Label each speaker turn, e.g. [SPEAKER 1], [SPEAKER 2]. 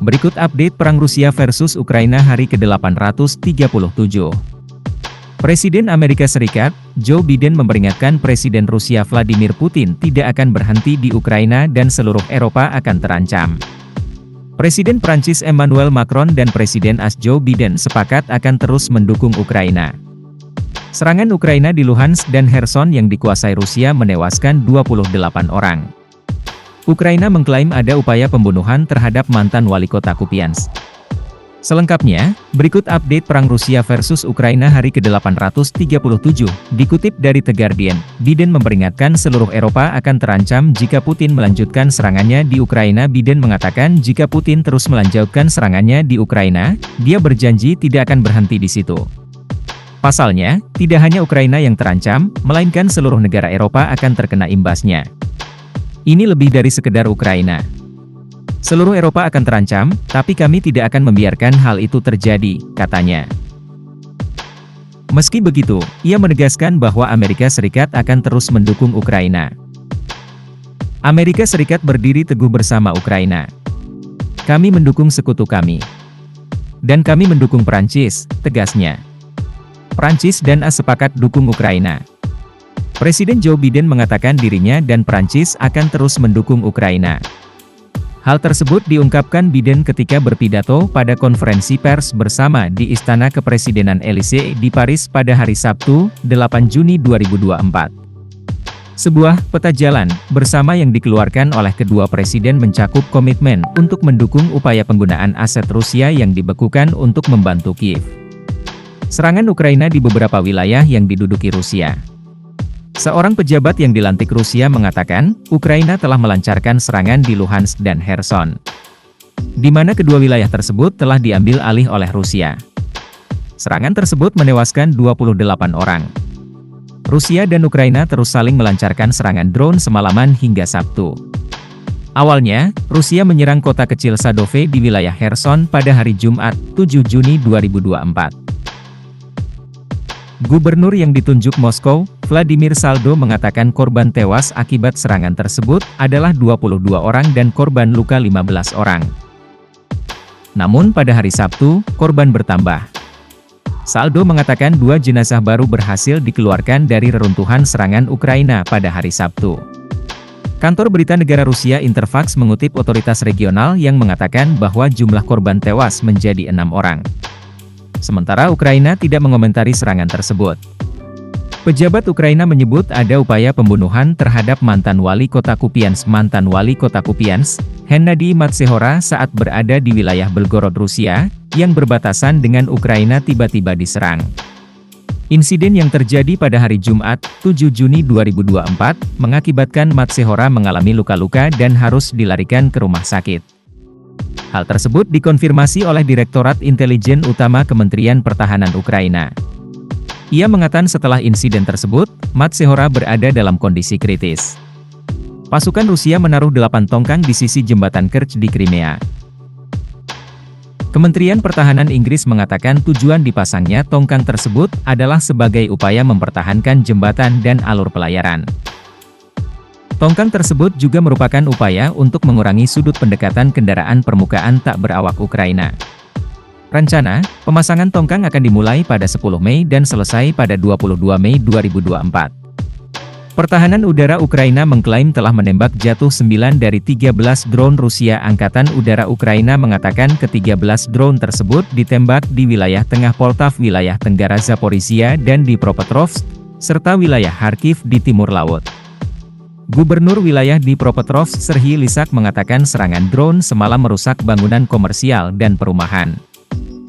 [SPEAKER 1] Berikut update perang Rusia versus Ukraina hari ke-837. Presiden Amerika Serikat, Joe Biden memperingatkan Presiden Rusia Vladimir Putin tidak akan berhenti di Ukraina dan seluruh Eropa akan terancam. Presiden Prancis Emmanuel Macron dan Presiden AS Joe Biden sepakat akan terus mendukung Ukraina. Serangan Ukraina di Luhansk dan Kherson yang dikuasai Rusia menewaskan 28 orang. Ukraina mengklaim ada upaya pembunuhan terhadap mantan wali kota Kupiansk. Selengkapnya, berikut update perang Rusia versus Ukraina hari ke-837. Dikutip dari The Guardian, Biden memperingatkan seluruh Eropa akan terancam jika Putin melanjutkan serangannya di Ukraina. Biden mengatakan jika Putin terus melanjutkan serangannya di Ukraina, dia berjanji tidak akan berhenti di situ. Pasalnya, tidak hanya Ukraina yang terancam, melainkan seluruh negara Eropa akan terkena imbasnya. Ini lebih dari sekedar Ukraina. Seluruh Eropa akan terancam, tapi kami tidak akan membiarkan hal itu terjadi, katanya. Meski begitu, ia menegaskan bahwa Amerika Serikat akan terus mendukung Ukraina. Amerika Serikat berdiri teguh bersama Ukraina. Kami mendukung sekutu kami. Dan kami mendukung Prancis, tegasnya. Prancis dan AS sepakat dukung Ukraina. Presiden Joe Biden mengatakan dirinya dan Prancis akan terus mendukung Ukraina. Hal tersebut diungkapkan Biden ketika berpidato pada konferensi pers bersama di Istana Kepresidenan Elysee di Paris pada hari Sabtu, 8 Juni 2024. Sebuah peta jalan bersama yang dikeluarkan oleh kedua presiden mencakup komitmen untuk mendukung upaya penggunaan aset Rusia yang dibekukan untuk membantu Kiev. Serangan Ukraina di beberapa wilayah yang diduduki Rusia. Seorang pejabat yang dilantik Rusia mengatakan, Ukraina telah melancarkan serangan di Luhansk dan Kherson, di mana kedua wilayah tersebut telah diambil alih oleh Rusia. Serangan tersebut menewaskan 28 orang. Rusia dan Ukraina terus saling melancarkan serangan drone semalaman hingga Sabtu. Awalnya, Rusia menyerang kota kecil Sadove di wilayah Kherson pada hari Jumat, 7 Juni 2024. Gubernur yang ditunjuk Moskow, Vladimir Saldo mengatakan korban tewas akibat serangan tersebut adalah 22 orang dan korban luka 15 orang. Namun pada hari Sabtu, korban bertambah. Saldo mengatakan 2 jenazah baru berhasil dikeluarkan dari reruntuhan serangan Ukraina pada hari Sabtu. Kantor berita negara Rusia Interfax mengutip otoritas regional yang mengatakan bahwa jumlah korban tewas menjadi 6 orang. Sementara Ukraina tidak mengomentari serangan tersebut. Pejabat Ukraina menyebut ada upaya pembunuhan terhadap mantan wali kota Kupiansk. Mantan wali kota Kupiansk, Hennady Matsehora saat berada di wilayah Belgorod, Rusia, yang berbatasan dengan Ukraina tiba-tiba diserang. Insiden yang terjadi pada hari Jumat, 7 Juni 2024, mengakibatkan Matsehora mengalami luka-luka dan harus dilarikan ke rumah sakit. Hal tersebut dikonfirmasi oleh Direktorat Intelijen Utama Kementerian Pertahanan Ukraina. Ia mengatakan setelah insiden tersebut, Matsehora berada dalam kondisi kritis. Pasukan Rusia menaruh 8 tongkang di sisi jembatan Kerch di Crimea. Kementerian Pertahanan Inggris mengatakan tujuan dipasangnya tongkang tersebut adalah sebagai upaya mempertahankan jembatan dan alur pelayaran. Tongkang tersebut juga merupakan upaya untuk mengurangi sudut pendekatan kendaraan permukaan tak berawak Ukraina. Rencana, pemasangan tongkang akan dimulai pada 10 Mei dan selesai pada 22 Mei 2024. Pertahanan udara Ukraina mengklaim telah menembak jatuh 9 dari 13 drone Rusia. Angkatan Udara Ukraina mengatakan ke-13 drone tersebut ditembak di wilayah tengah Poltav, wilayah tenggara Zaporizhia dan di Dnipropetrovsk, serta wilayah Kharkiv di timur laut. Gubernur wilayah di Dnipropetrovsk Serhiy Lysak mengatakan serangan drone semalam merusak bangunan komersial dan perumahan.